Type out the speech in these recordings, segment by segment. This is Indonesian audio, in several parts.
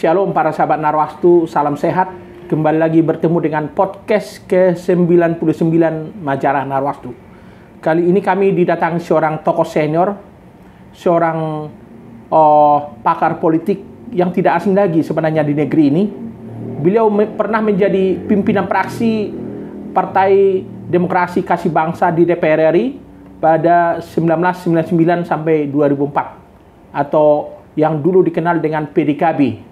Shalom para sahabat Narwastu, salam sehat. Kembali lagi bertemu dengan podcast ke-99 Majalah Narwastu. Kali ini kami didatangi seorang tokoh senior, seorang pakar politik yang tidak asing lagi sebenarnya di negeri ini. Beliau pernah menjadi pimpinan fraksi Partai Demokrasi Kasih Bangsa di DPR RI pada 1999 sampai 2004 atau yang dulu dikenal dengan PDKB.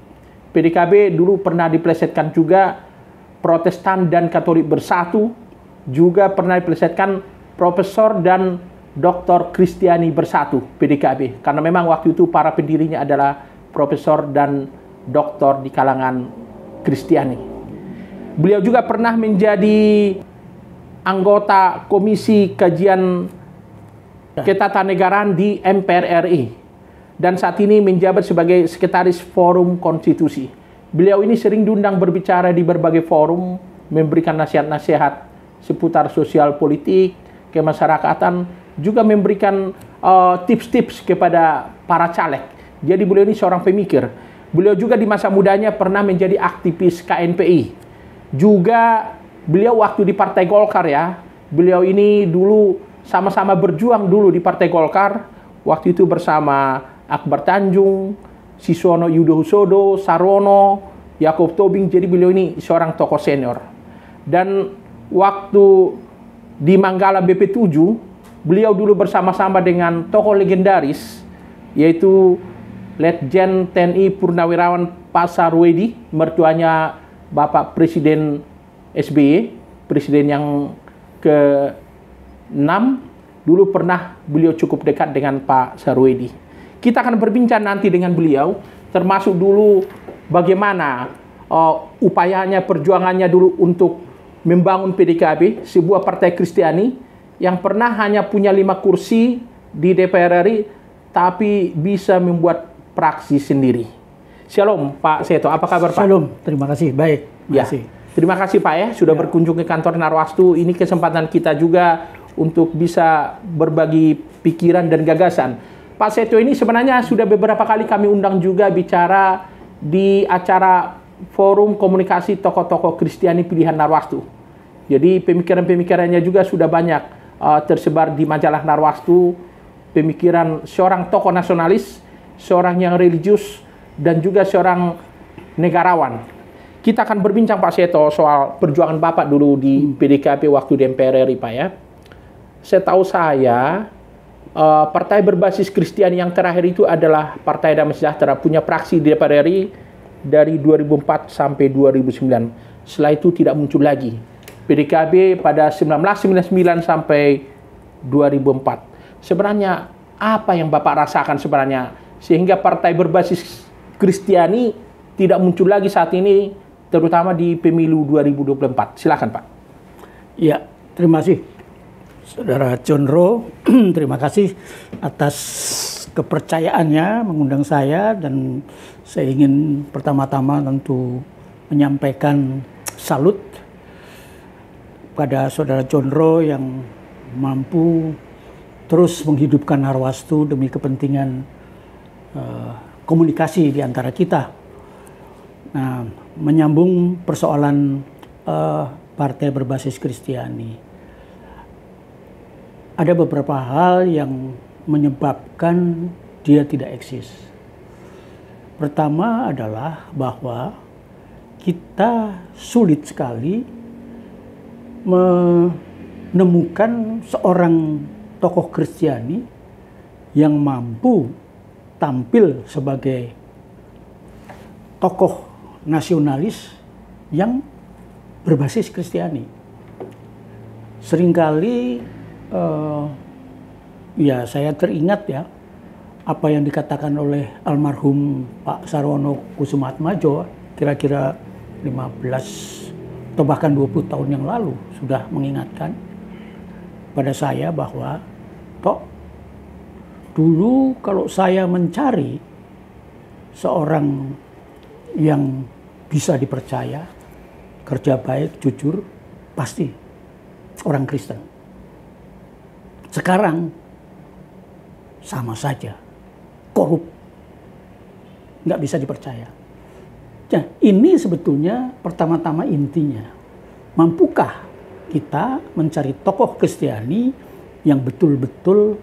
PDKB dulu pernah dipelesetkan juga Protestan dan Katolik Bersatu, juga pernah dipelesetkan Profesor dan Dr. Kristiani Bersatu, PDKB. Karena memang waktu itu para pendirinya adalah profesor dan doktor di kalangan Kristiani. Beliau juga pernah menjadi anggota Komisi Kajian Ketatanegaraan di MPR RI. Dan saat ini menjabat sebagai Sekretaris Forum Konstitusi. Beliau ini sering diundang berbicara di berbagai forum, memberikan nasihat-nasihat seputar sosial politik, kemasyarakatan, juga memberikan tips-tips kepada para caleg. Jadi beliau ini seorang pemikir. Beliau juga di masa mudanya pernah menjadi aktivis KNPI. Juga beliau waktu di Partai Golkar ya, beliau ini dulu sama-sama berjuang dulu di Partai Golkar, waktu itu bersama Akbar Tanjung, Siswono Yudhoyono, Sarwono, Yaakob Tobing. Jadi beliau ini seorang tokoh senior. Dan waktu di Manggala BP7, beliau dulu bersama-sama dengan tokoh legendaris, yaitu Letjen TNI Purnawirawan Pak Sarwoedi, mertuanya Bapak Presiden SBY, Presiden yang ke-6, dulu pernah beliau cukup dekat dengan Pak Sarwoedi. Kita akan berbincang nanti dengan beliau, termasuk dulu bagaimana upayanya, perjuangannya dulu untuk membangun PDKB, sebuah partai Kristiani yang pernah hanya punya 5 kursi di DPR RI, tapi bisa membuat praksi sendiri. Shalom Pak Seto, apa kabar Pak? Shalom, terima kasih, baik. Ya, terima kasih Pak ya, sudah berkunjung ke kantor Narwastu. Ini kesempatan kita juga untuk bisa berbagi pikiran dan gagasan. Pak Seto ini sebenarnya sudah beberapa kali kami undang juga bicara di acara forum komunikasi tokoh-tokoh Kristiani pilihan Narwastu. Jadi pemikiran-pemikirannya juga sudah banyak tersebar di majalah Narwastu. Pemikiran seorang tokoh nasionalis, seorang yang religius, dan juga seorang negarawan. Kita akan berbincang Pak Seto soal perjuangan Bapak dulu di PDKB waktu di MPR RI Pak ya. Setahu saya, partai berbasis Kristiani yang terakhir itu adalah Partai Damai Sejahtera, punya fraksi di DPR RI dari 2004 sampai 2009. Setelah itu tidak muncul lagi. PDKB pada 1999 sampai 2004. Sebenarnya apa yang Bapak rasakan sebenarnya sehingga partai berbasis Kristiani tidak muncul lagi saat ini, terutama di pemilu 2024. Silakan Pak. Ya, terima kasih Saudara Conro, terima kasih atas kepercayaannya mengundang saya, dan saya ingin pertama-tama tentu menyampaikan salut pada Saudara Conro yang mampu terus menghidupkan Narwastu demi kepentingan komunikasi di antara kita. Nah, menyambung persoalan partai berbasis Kristiani. Ada beberapa hal yang menyebabkan dia tidak eksis. Pertama adalah bahwa kita sulit sekali menemukan seorang tokoh Kristiani yang mampu tampil sebagai tokoh nasionalis yang berbasis Kristiani. Seringkali ya saya teringat ya apa yang dikatakan oleh almarhum Pak Sarwono Kusumaatmadjo kira-kira 15 atau bahkan 20 tahun yang lalu sudah mengingatkan pada saya bahwa dulu kalau saya mencari seorang yang bisa dipercaya, kerja baik, jujur, pasti orang Kristen. Sekarang sama saja, korup, nggak bisa dipercaya. Nah, ini sebetulnya pertama-tama intinya. Mampukah kita mencari tokoh Kristiani yang betul-betul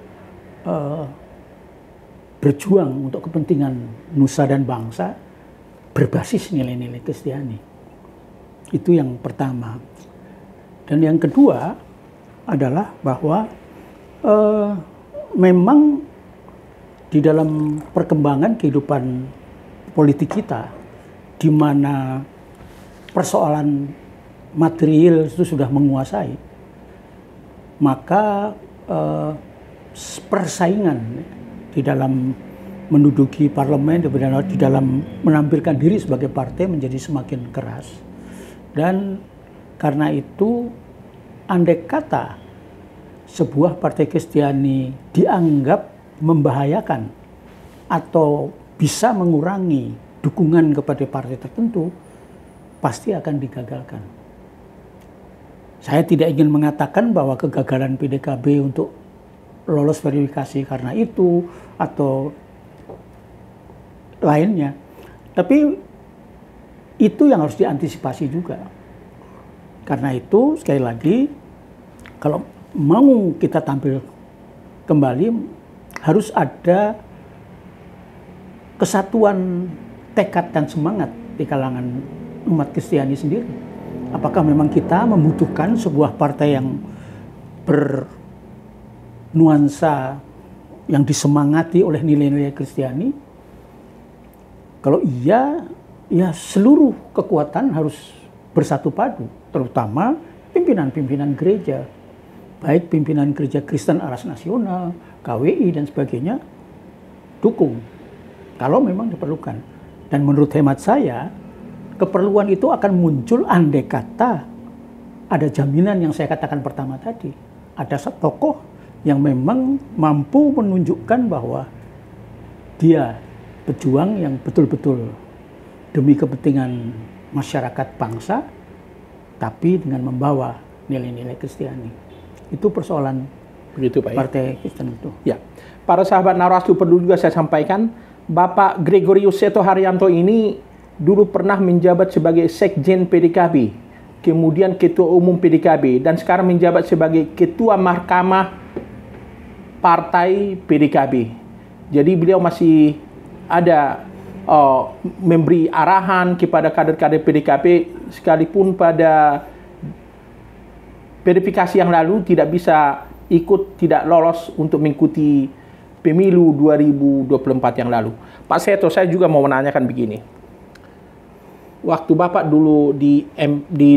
berjuang untuk kepentingan nusa dan bangsa berbasis nilai-nilai Kristiani. Itu yang pertama. Dan yang kedua adalah bahwa memang di dalam perkembangan kehidupan politik kita, di mana persoalan material itu sudah menguasai, maka persaingan di dalam menduduki parlemen, di dalam menampilkan diri sebagai partai menjadi semakin keras. Dan karena itu, andai kata sebuah partai Kristiani dianggap membahayakan atau bisa mengurangi dukungan kepada partai tertentu, pasti akan digagalkan. Saya tidak ingin mengatakan bahwa kegagalan PDKB untuk lolos verifikasi karena itu atau lainnya, tapi itu yang harus diantisipasi juga. Karena itu, sekali lagi, kalau mau kita tampil kembali, harus ada kesatuan tekad dan semangat di kalangan umat Kristiani sendiri. Apakah memang kita membutuhkan sebuah partai yang bernuansa, yang disemangati oleh nilai-nilai Kristiani? Kalau iya, ya seluruh kekuatan harus bersatu padu, terutama pimpinan-pimpinan gereja, baik pimpinan gereja Kristen Aras Nasional, KWI dan sebagainya, dukung kalau memang diperlukan. Dan menurut hemat saya, keperluan itu akan muncul andai kata ada jaminan yang saya katakan pertama tadi, ada tokoh yang memang mampu menunjukkan bahwa dia pejuang yang betul-betul demi kepentingan masyarakat bangsa, tapi dengan membawa nilai-nilai Kristiani. Itu persoalan begitu, Pak, partai Kristen itu. Ya, para sahabat Narwastu, perlu juga saya sampaikan, Bapak Gregorius Seto Haryanto ini dulu pernah menjabat sebagai Sekjen PDKB, kemudian Ketua Umum PDKB, dan sekarang menjabat sebagai Ketua Mahkamah Partai PDKB. Jadi beliau masih ada memberi arahan kepada kader-kader PDKB, sekalipun pada verifikasi yang lalu tidak bisa ikut, tidak lolos untuk mengikuti pemilu 2024 yang lalu. Pak Seto, saya juga mau menanyakan begini. Waktu Bapak dulu di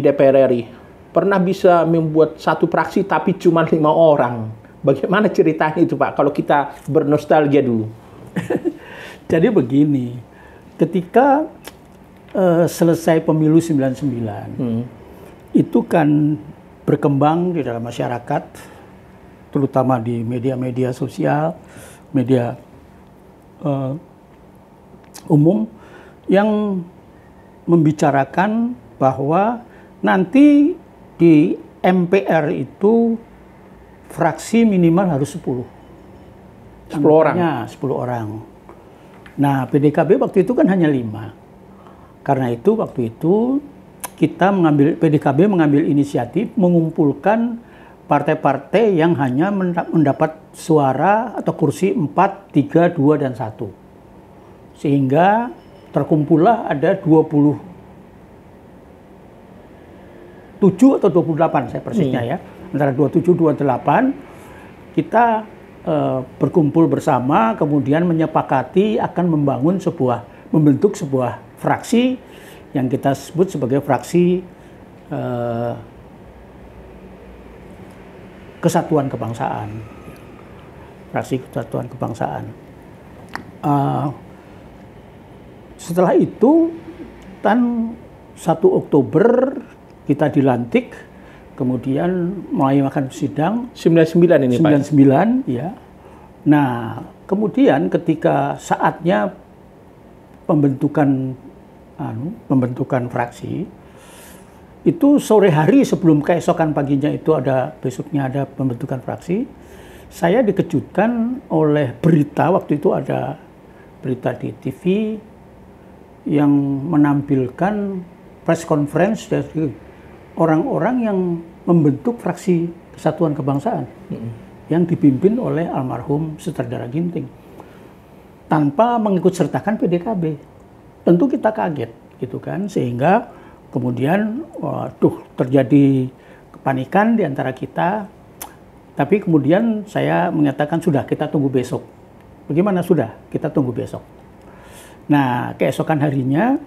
DPR RI, pernah bisa membuat satu fraksi tapi cuma 5 orang. Bagaimana ceritanya itu, Pak, kalau kita bernostalgia dulu? Jadi begini, ketika selesai pemilu 99, itu kan berkembang di dalam masyarakat, terutama di media-media sosial, media umum, yang membicarakan bahwa nanti di MPR itu fraksi minimal harus 10. 10 orang? 10 orang. Nah, PDKB waktu itu kan hanya 5. Karena itu waktu itu PDKB mengambil inisiatif mengumpulkan partai-partai yang hanya mendapat suara atau kursi 4, 3, 2, dan 1. Sehingga terkumpullah ada 27 atau 28 saya persisnya ya. Antara 27, 28 kita berkumpul bersama, kemudian menyepakati akan membentuk sebuah fraksi yang kita sebut sebagai fraksi Kesatuan Kebangsaan. Fraksi Kesatuan Kebangsaan. Setelah itu, 1 Oktober kita dilantik, kemudian mulai makan sidang 99 ini, 99, Pak. Ya. Nah, kemudian ketika saatnya pembentukan fraksi, itu sore hari sebelum keesokan paginya itu besoknya ada pembentukan fraksi, saya dikejutkan oleh berita, waktu itu ada berita di TV yang menampilkan press conference dari orang-orang yang membentuk fraksi Kesatuan Kebangsaan yang dipimpin oleh almarhum Sutradara Ginting tanpa mengikut sertakan PDKB. Tentu kita kaget gitu kan, sehingga kemudian waduh, terjadi kepanikan di antara kita. Tapi kemudian saya menyatakan sudah, kita tunggu besok. Bagaimana? Sudah, kita tunggu besok. Nah, keesokan harinya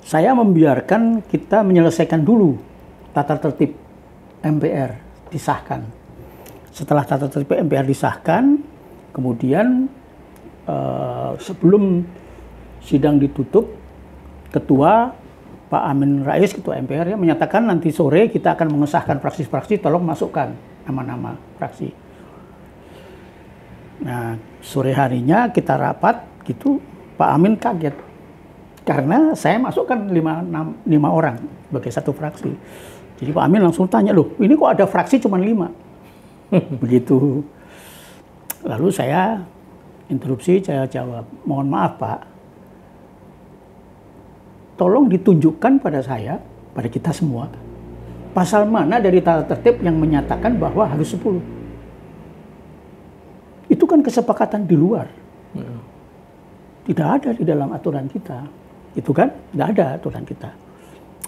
saya membiarkan kita menyelesaikan dulu tata tertib MPR disahkan. Setelah tata tertib MPR disahkan, kemudian sebelum sidang ditutup, Ketua Pak Amin Rais, Ketua MPR, ya, menyatakan nanti sore kita akan mengesahkan fraksi-fraksi, tolong masukkan nama-nama fraksi. Nah, sore harinya kita rapat gitu, Pak Amin kaget karena saya masukkan 5 orang sebagai satu fraksi. Jadi Pak Amin langsung tanya, loh ini kok ada fraksi cuma 5? Begitu. Lalu saya interupsi, saya jawab, mohon maaf Pak, tolong ditunjukkan pada saya, pada kita semua, pasal mana dari tata tertib yang menyatakan bahwa harus 10. Itu kan kesepakatan di luar. Tidak ada di dalam aturan kita. Itu kan, tidak ada aturan kita.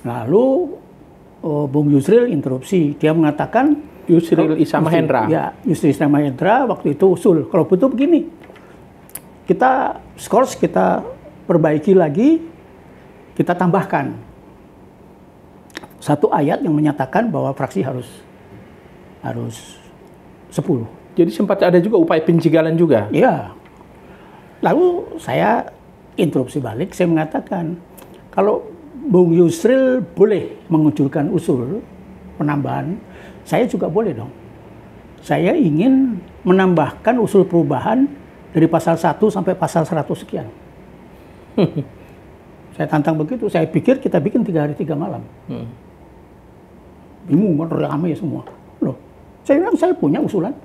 Lalu Bung Yusril interupsi, dia mengatakan, Yusril Issa Mahendra. Ya, Yusril Issa Mahendra waktu itu usul, kalau butuh begini, kita skors, kita perbaiki lagi, kita tambahkan satu ayat yang menyatakan bahwa fraksi harus 10. Jadi sempat ada juga upaya pencegahan juga? Iya. Lalu saya interupsi balik, saya mengatakan, kalau Bung Yusril boleh mengusulkan usul penambahan, saya juga boleh dong. Saya ingin menambahkan usul perubahan dari pasal 1 sampai pasal 100 sekian. Saya tantang begitu, saya pikir kita bikin 3 hari 3 malam. Bingung, ramai semua. Loh, saya bilang saya punya usulan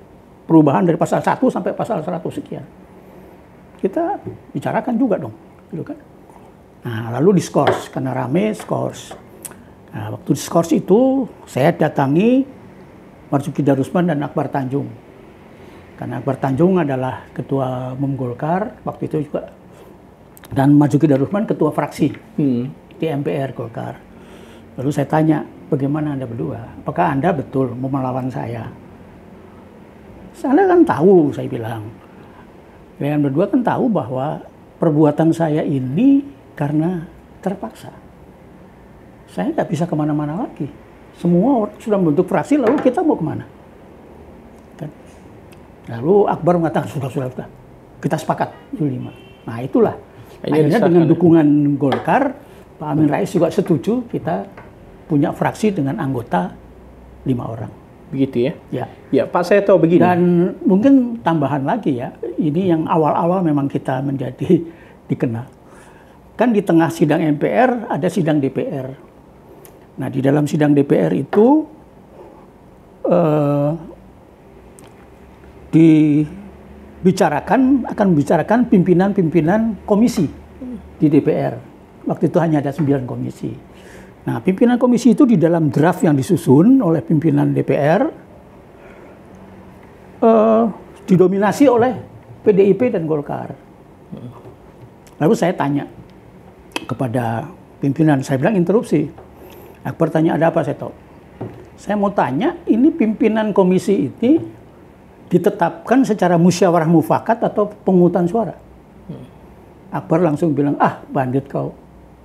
perubahan dari pasal 1 sampai pasal 100 sekian. Kita bicarakan juga dong, gitu kan. Nah, lalu diskors, karena rame skors. Nah, waktu diskors itu saya datangi Marzuki Darusman dan Akbar Tanjung. Karena Akbar Tanjung adalah ketua umum Golkar waktu itu juga, dan Marzuki Darusman ketua fraksi di MPR Golkar. Lalu saya tanya, bagaimana Anda berdua? Apakah Anda betul mau melawan saya? Saya kan tahu, saya bilang. Kalian berdua kan tahu bahwa perbuatan saya ini karena terpaksa. Saya nggak bisa kemana-mana lagi. Semua orang sudah membentuk fraksi, lalu kita mau kemana? Kan? Lalu Akbar mengatakan, sudah. Kita sepakat, Juli 5. Nah itulah. Akhirnya dengan dukungan Golkar, Pak Amin Rais juga setuju kita punya fraksi dengan anggota 5 orang. Begitu ya? Ya. Ya, Pak saya tahu begini. Dan mungkin tambahan lagi ya, ini yang awal-awal memang kita menjadi dikenal. Kan di tengah sidang MPR ada sidang DPR. Nah di dalam sidang DPR itu akan membicarakan pimpinan-pimpinan komisi di DPR. Waktu itu hanya ada 9 komisi. Nah, pimpinan komisi itu di dalam draft yang disusun oleh pimpinan DPR didominasi oleh PDIP dan Golkar. Lalu saya tanya kepada pimpinan, saya bilang interupsi. Akbar tanya, ada apa, saya tahu. Saya mau tanya, ini pimpinan komisi ini ditetapkan secara musyawarah mufakat atau pemungutan suara? Akbar langsung bilang, bandit kau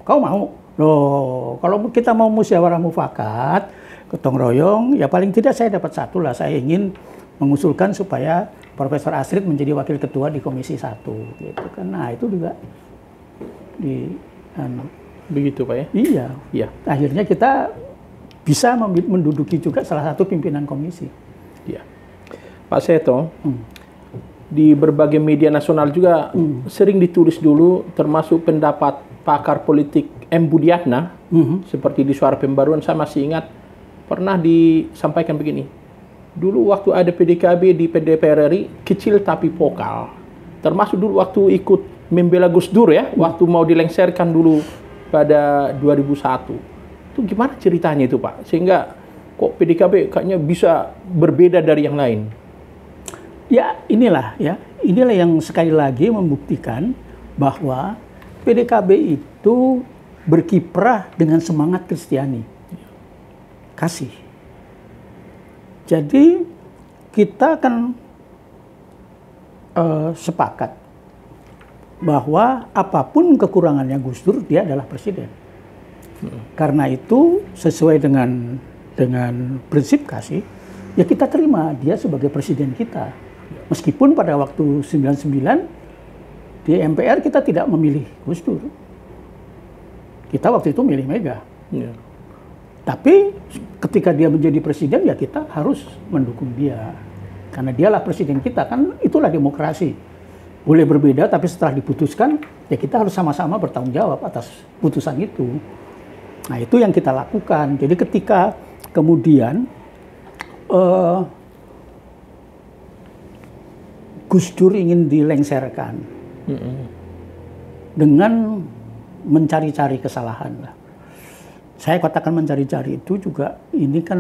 mau? Loh, kalau kita mau musyawarah mufakat, gotong royong, ya paling tidak saya dapat 1 lah. Saya ingin mengusulkan supaya Profesor Astrid menjadi wakil ketua di Komisi 1, gitu kan. Nah, itu juga begitu Pak ya? Iya. Iya. Akhirnya kita bisa menduduki juga salah satu pimpinan komisi. Iya. Pak Seto, di berbagai media nasional juga sering ditulis dulu, termasuk pendapat pakar politik M. Budiatna, seperti di Suara Pembaruan, saya masih ingat pernah disampaikan begini. Dulu waktu ada PDKB di DPR RI, kecil tapi vokal. Termasuk dulu waktu ikut membela Gus Dur ya, waktu mau dilengserkan dulu pada 2001. Itu gimana ceritanya itu Pak? Sehingga kok PDKB kayaknya bisa berbeda dari yang lain? Ya inilah yang sekali lagi membuktikan bahwa PDKB itu berkiprah dengan semangat Kristiani, kasih. Jadi kita akan sepakat bahwa apapun kekurangannya Gus Dur, dia adalah presiden. Karena itu sesuai dengan prinsip kasih, ya kita terima dia sebagai presiden kita. Meskipun pada waktu 99 di MPR kita tidak memilih Gus Dur. Kita waktu itu milih Mega. Ya. Tapi ketika dia menjadi presiden ya kita harus mendukung dia. Karena dialah presiden kita, kan itulah demokrasi. Boleh berbeda tapi setelah diputuskan ya kita harus sama-sama bertanggung jawab atas putusan itu. Nah itu yang kita lakukan. Jadi ketika kemudian Gus Dur ingin dilengserkan dengan mencari-cari kesalahan lah. Saya katakan mencari-cari itu juga ini kan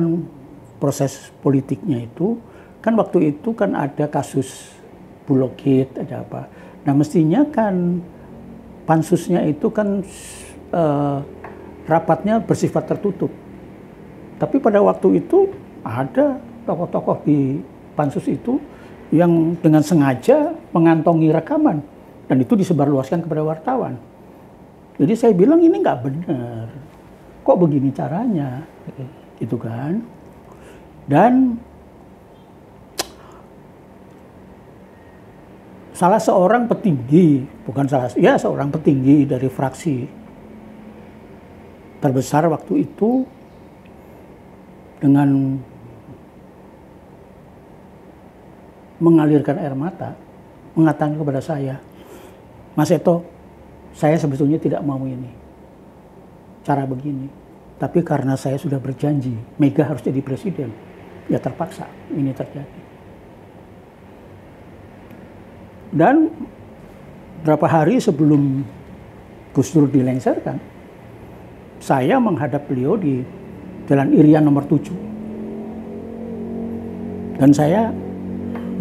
proses politiknya itu kan waktu itu kan ada kasus Bulog Gate, ada apa. Nah mestinya kan pansusnya itu kan rapatnya bersifat tertutup. Tapi pada waktu itu ada tokoh-tokoh di pansus itu yang dengan sengaja mengantongi rekaman dan itu disebarluaskan kepada wartawan. Jadi saya bilang ini nggak benar. Kok begini caranya? Gitu kan. Dan salah seorang petinggi, seorang petinggi dari fraksi terbesar waktu itu dengan mengalirkan air mata mengatakan kepada saya, Mas Eto, saya sebetulnya tidak mau ini cara begini, tapi karena saya sudah berjanji Mega harus jadi presiden, ya terpaksa ini terjadi. Dan berapa hari sebelum Gus Dur dilengserkan, saya menghadap beliau di Jalan Irian nomor 7. Dan saya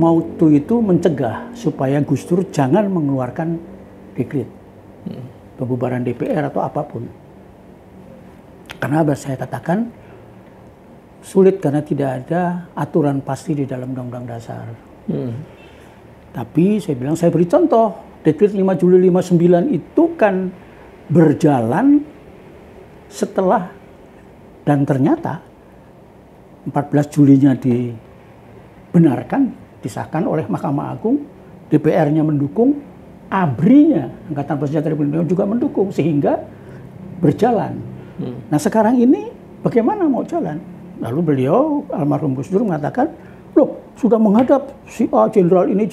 mau itu mencegah supaya Gus Dur jangan mengeluarkan dekret pembubaran DPR atau apapun. Karena saya katakan sulit karena tidak ada aturan pasti di dalam Undang-Undang Dasar. Tapi saya bilang, saya beri contoh, dekret 5 Juli 59 itu kan berjalan setelah dan ternyata 14 Julinya dibenarkan, disahkan oleh Mahkamah Agung, DPR-nya mendukung, ABRI-nya, Angkatan Bersenjata Republik Indonesia juga mendukung, sehingga berjalan. Nah sekarang ini bagaimana mau jalan? Lalu beliau, almarhum Gus Dur mengatakan, loh sudah menghadap si A, jenderal ini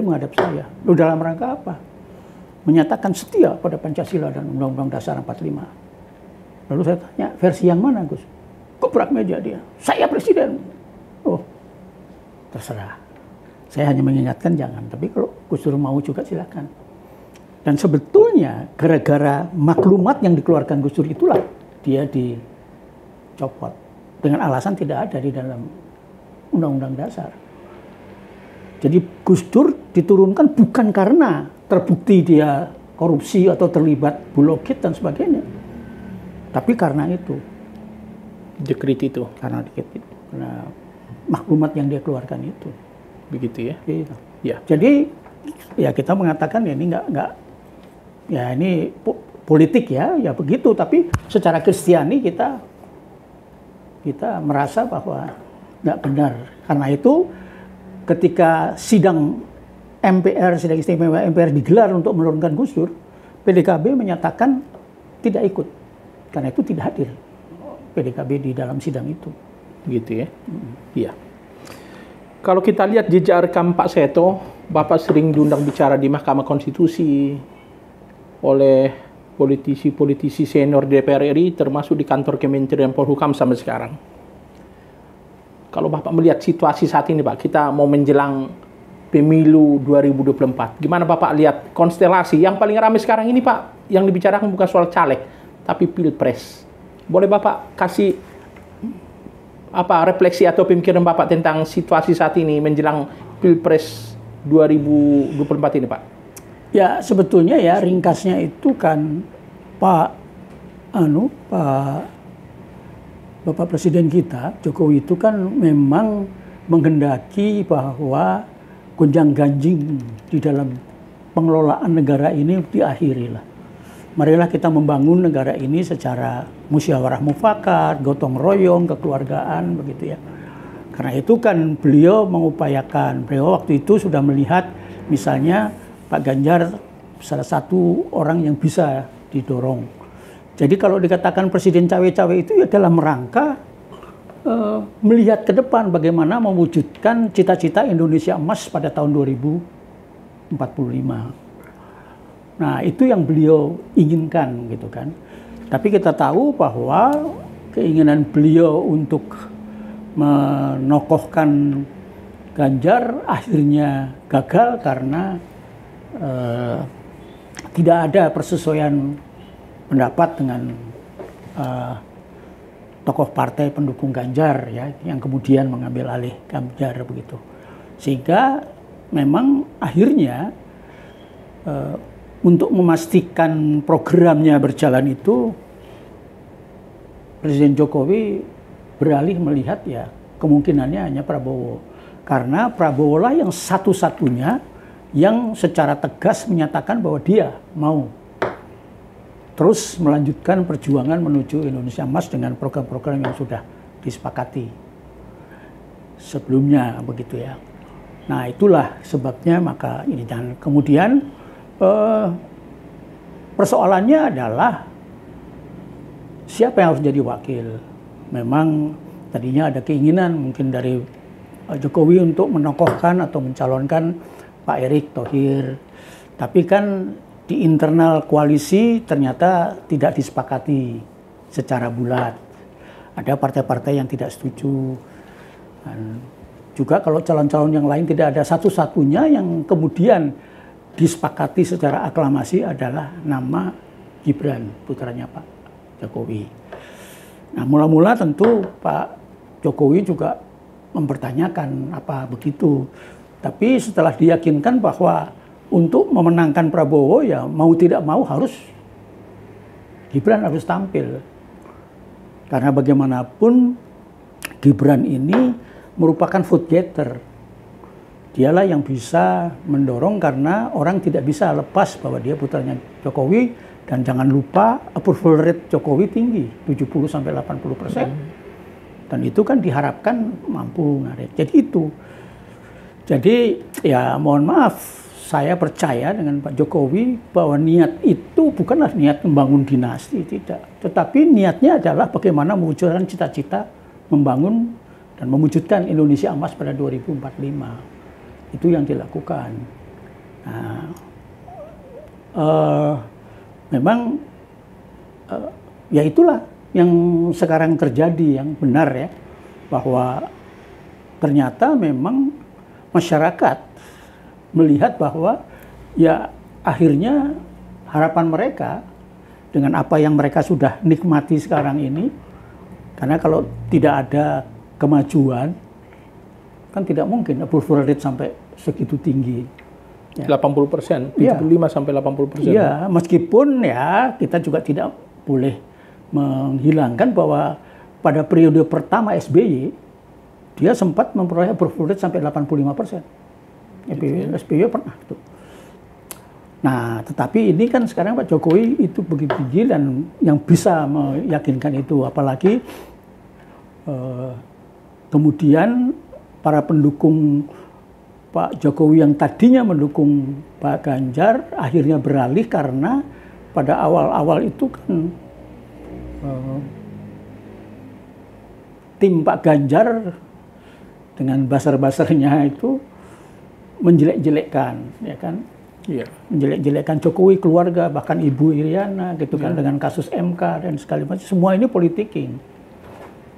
menghadap saya. Loh dalam rangka apa? Menyatakan setia pada Pancasila dan Undang-Undang Dasar 45. Lalu saya tanya, versi yang mana Gus? Gebrak meja dia, saya presiden. Oh, terserah. Saya hanya mengingatkan jangan, tapi kalau Gus Dur mau juga silakan. Dan sebetulnya gara-gara maklumat yang dikeluarkan Gus Dur itulah dia dicopot. Dengan alasan tidak ada di dalam Undang-Undang Dasar. Jadi Gus Dur diturunkan bukan karena terbukti dia korupsi atau terlibat Bulog Gate dan sebagainya. Tapi karena itu. Dekret itu. Karena dekret itu. Karena maklumat yang dia keluarkan itu. Begitu ya? Gitu. Ya. Jadi ya kita mengatakan ya ini nggak ya ini politik ya begitu. Tapi secara Kristiani kita merasa bahwa nggak benar. Karena itu ketika sidang MPR, sidang istimewa MPR digelar untuk menurunkan Gus Dur, PDKB menyatakan tidak ikut. Karena itu tidak hadir PDKB di dalam sidang itu. Gitu ya? Iya. Kalau kita lihat jejak rekam Pak Seto, Bapak sering diundang bicara di Mahkamah Konstitusi oleh politisi-politisi senior DPR RI, termasuk di kantor Kementerian Polhukam sampai sekarang. Kalau Bapak melihat situasi saat ini Pak, kita mau menjelang pemilu 2024. Gimana Bapak lihat konstelasi yang paling ramai sekarang ini Pak, yang dibicarakan bukan soal caleg, tapi pilpres. Boleh Bapak kasih refleksi atau pemikiran Bapak tentang situasi saat ini menjelang pilpres 2024 ini Pak? Ya sebetulnya ya ringkasnya itu kan Bapak Presiden kita Jokowi itu kan memang menghendaki bahwa gonjang-ganjing di dalam pengelolaan negara ini diakhiri lah. Marilah kita membangun negara ini secara musyawarah mufakat, gotong royong, kekeluargaan, begitu ya. Karena itu kan beliau mengupayakan, beliau waktu itu sudah melihat misalnya Pak Ganjar salah satu orang yang bisa didorong. Jadi kalau dikatakan presiden cawe-cawe itu ya dalam rangka melihat ke depan bagaimana mewujudkan cita-cita Indonesia emas pada tahun 2045. Nah, itu yang beliau inginkan gitu kan. Tapi kita tahu bahwa keinginan beliau untuk menokohkan Ganjar akhirnya gagal karena tidak ada persesuaian pendapat dengan tokoh partai pendukung Ganjar ya, yang kemudian mengambil alih Ganjar begitu. Sehingga memang akhirnya untuk memastikan programnya berjalan itu Presiden Jokowi beralih melihat ya kemungkinannya hanya Prabowo. Karena Prabowo lah yang satu-satunya yang secara tegas menyatakan bahwa dia mau terus melanjutkan perjuangan menuju Indonesia Emas dengan program-program yang sudah disepakati sebelumnya begitu ya. Nah itulah sebabnya maka ini, dan kemudian persoalannya adalah siapa yang harus jadi wakil. Memang tadinya ada keinginan mungkin dari Jokowi untuk menokohkan atau mencalonkan Pak Erick Thohir, tapi kan di internal koalisi ternyata tidak disepakati secara bulat. Ada partai-partai yang tidak setuju. Dan juga kalau calon-calon yang lain tidak ada, satu-satunya yang kemudian disepakati secara aklamasi adalah nama Gibran, putranya Pak Jokowi. Nah, mula-mula tentu Pak Jokowi juga mempertanyakan apa begitu. Tapi setelah diyakinkan bahwa untuk memenangkan Prabowo ya mau tidak mau harus Gibran harus tampil. Karena bagaimanapun Gibran ini merupakan vote getter. Dialah yang bisa mendorong karena orang tidak bisa lepas bahwa dia putranya Jokowi, dan jangan lupa approval rate Jokowi tinggi, 70-80%. Dan itu kan diharapkan mampu narik. Jadi itu. Jadi ya mohon maaf, saya percaya dengan Pak Jokowi bahwa niat itu bukanlah niat membangun dinasti, tidak. Tetapi niatnya adalah bagaimana mewujudkan cita-cita membangun dan mewujudkan Indonesia Emas pada 2045. Itu yang dilakukan. Nah, memang ya itulah yang sekarang terjadi, yang benar ya, bahwa ternyata memang masyarakat melihat bahwa ya akhirnya harapan mereka dengan apa yang mereka sudah nikmati sekarang ini, karena kalau tidak ada kemajuan kan tidak mungkin approval rate sampai segitu tinggi. Ya. 80%, 75 sampai 80%. Iya, meskipun ya kita juga tidak boleh menghilangkan bahwa pada periode pertama SBY dia sempat memperoleh approval rate sampai 85%. SBY pernah itu. Nah, tetapi ini kan sekarang Pak Jokowi itu begitu tinggi, dan yang bisa meyakinkan itu apalagi kemudian para pendukung Pak Jokowi yang tadinya mendukung Pak Ganjar akhirnya beralih karena pada awal-awal itu kan tim Pak Ganjar dengan basar-basarnya itu menjelek-jelekkan, ya kan? Iya. Menjelek-jelekkan Jokowi, keluarga, bahkan Ibu Iriana gitu kan, dengan kasus MK dan segala macam. Semua ini politiking.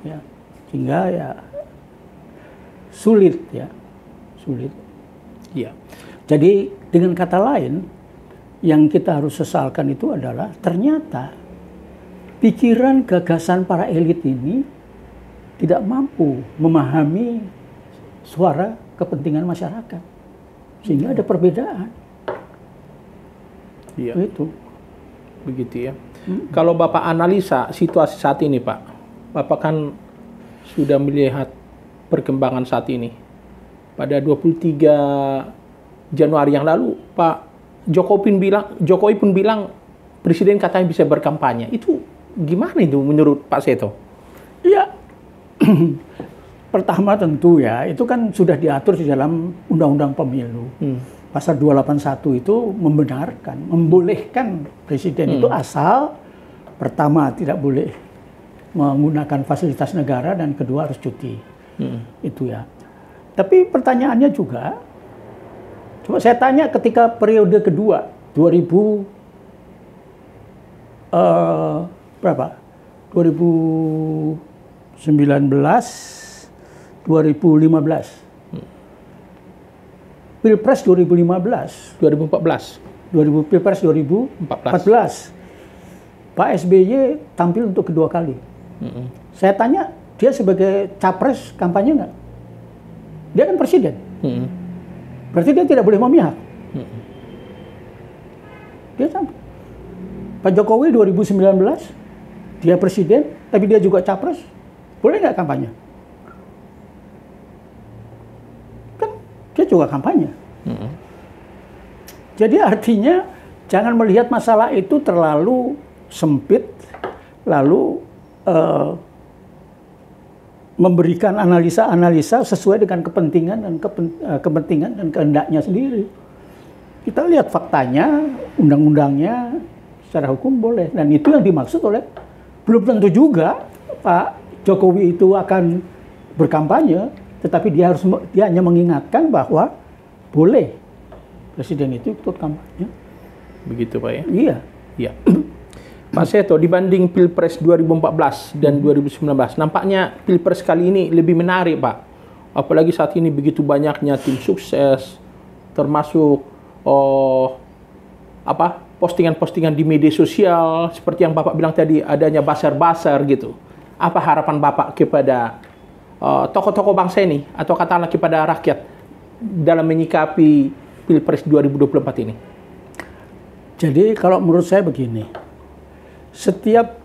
Ya. Sehingga ya sulit. Iya. Jadi dengan kata lain, yang kita harus sesalkan itu adalah ternyata pikiran gagasan para elit ini tidak mampu memahami suara kepentingan masyarakat. Sehingga ada perbedaan. Iya. Itu. Begitu ya. Kalau Bapak analisa situasi saat ini, Pak, Bapak kan sudah melihat perkembangan saat ini. Pada 23 Januari yang lalu, Pak Jokowi pun bilang presiden katanya bisa berkampanye. Itu gimana itu menurut Pak Seto? Ya, pertama tentu ya, itu kan sudah diatur di dalam Undang-Undang Pemilu. Pasal 281 itu membolehkan presiden itu asal pertama tidak boleh menggunakan fasilitas negara dan kedua harus cuti. Itu ya. Tapi pertanyaannya juga, coba saya tanya ketika periode kedua 2019, 2015. Pilpres 2015, 2014, Pilpres 2014. Pak SBY tampil untuk kedua kali. Saya tanya, dia sebagai capres kampanye nggak? Dia kan presiden. Berarti dia tidak boleh memihak. Dia tampil. Pak Jokowi 2019, dia presiden, tapi dia juga capres. Boleh nggak kampanye? Kan dia juga kampanye. Jadi artinya jangan melihat masalah itu terlalu sempit, lalu memberikan analisa-analisa sesuai dengan kepentingan dan kehendaknya sendiri. Kita lihat faktanya, undang-undangnya, secara hukum boleh. Dan itu yang dimaksud oleh, belum tentu juga Pak Jokowi itu akan berkampanye, tetapi dia hanya mengingatkan bahwa boleh presiden itu ikut kampanye. Begitu Pak ya? Iya. Iya. Pak Seto, dibanding Pilpres 2014 dan 2019, nampaknya Pilpres kali ini lebih menarik, Pak. Apalagi saat ini begitu banyaknya tim sukses, termasuk postingan-postingan di media sosial, seperti yang Bapak bilang tadi, adanya buzzer-buzzer gitu. Apa harapan Bapak kepada tokoh-tokoh bangsa ini, atau katakanlah kepada rakyat dalam menyikapi Pilpres 2024 ini? Jadi kalau menurut saya begini, setiap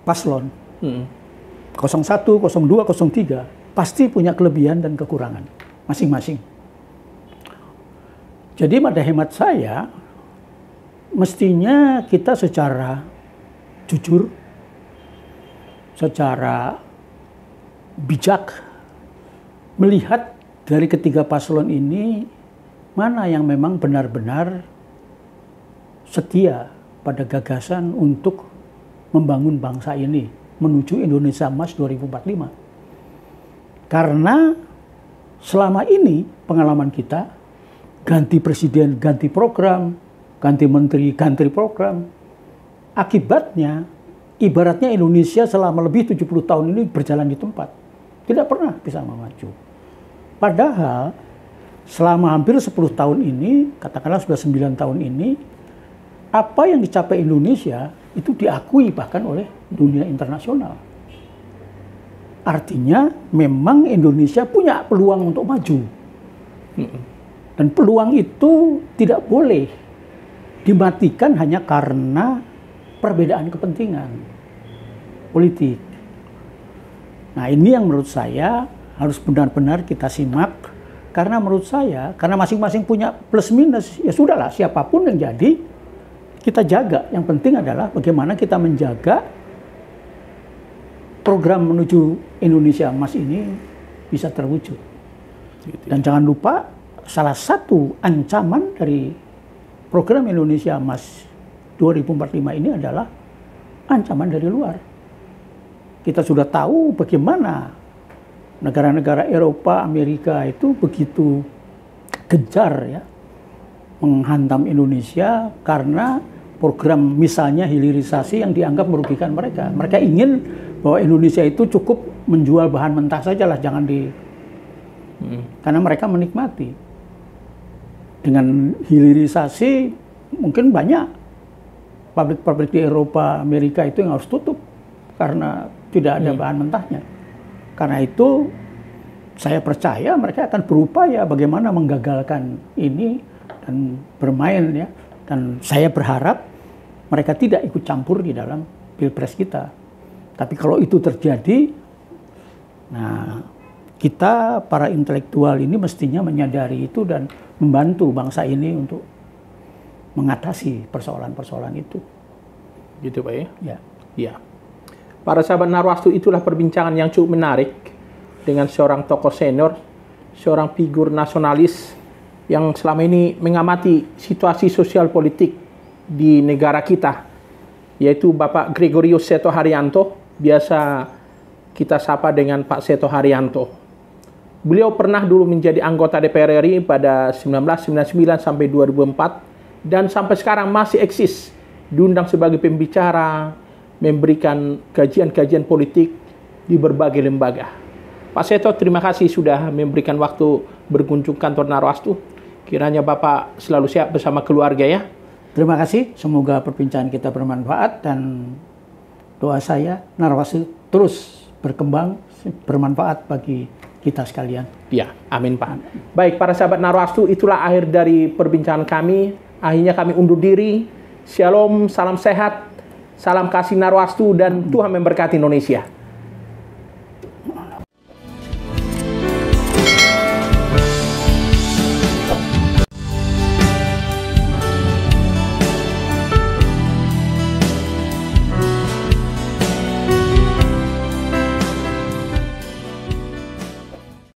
paslon 01, 02, 03 pasti punya kelebihan dan kekurangan masing-masing. Jadi pada hemat saya, mestinya kita secara jujur, secara bijak melihat dari ketiga paslon ini mana yang memang benar-benar setia pada gagasan untuk membangun bangsa ini menuju Indonesia Emas 2045. Karena selama ini pengalaman kita, ganti presiden, ganti program, ganti menteri, ganti program. Akibatnya, ibaratnya Indonesia selama lebih 70 tahun ini berjalan di tempat. Tidak pernah bisa maju. Padahal, selama hampir 10 tahun ini, katakanlah sudah 9 tahun ini, apa yang dicapai Indonesia itu diakui bahkan oleh dunia internasional. Artinya memang Indonesia punya peluang untuk maju. Dan peluang itu tidak boleh dimatikan hanya karena perbedaan kepentingan politik. Nah, ini yang menurut saya harus benar-benar kita simak. Karena menurut saya, karena masing-masing punya plus minus, ya sudahlah siapapun yang jadi, kita jaga. Yang penting adalah bagaimana kita menjaga program menuju Indonesia Emas ini bisa terwujud. Dan jangan lupa, salah satu ancaman dari program Indonesia Emas 2045 ini adalah ancaman dari luar. Kita sudah tahu bagaimana negara-negara Eropa, Amerika itu begitu gencar ya menghantam Indonesia karena program misalnya hilirisasi yang dianggap merugikan mereka. Mereka ingin bahwa Indonesia itu cukup menjual bahan mentah saja lah, jangan Karena mereka menikmati. Dengan hilirisasi mungkin banyak pabrik-pabrik di Eropa, Amerika itu yang harus tutup karena tidak ada bahan mentahnya. Karena itu saya percaya mereka akan berupaya bagaimana menggagalkan ini dan bermain ya. Dan saya berharap mereka tidak ikut campur di dalam pilpres kita. Tapi kalau itu terjadi, nah kita para intelektual ini mestinya menyadari itu dan membantu bangsa ini untuk mengatasi persoalan-persoalan itu. Gitu Pak ya? Ya. Ya. Para sahabat Narwastu, itulah perbincangan yang cukup menarik dengan seorang tokoh senior, seorang figur nasionalis yang selama ini mengamati situasi sosial politik di negara kita, yaitu Bapak Gregorius Seto Haryanto, biasa kita sapa dengan Pak Seto Haryanto. Beliau pernah dulu menjadi anggota DPR RI pada 1999 sampai 2004 dan sampai sekarang masih eksis, diundang sebagai pembicara, memberikan kajian-kajian politik di berbagai lembaga. Pak Seto, terima kasih sudah memberikan waktu berkunjung kantor Narwastu. Kiranya Bapak selalu sehat bersama keluarga ya. Terima kasih, semoga perbincangan kita bermanfaat dan doa saya Narwastu terus berkembang, bermanfaat bagi kita sekalian. Ya, amin Pak. Baik, para sahabat Narwastu, itulah akhir dari perbincangan kami. Akhirnya kami undur diri. Shalom, salam sehat, salam kasih Narwastu, dan Tuhan memberkati Indonesia.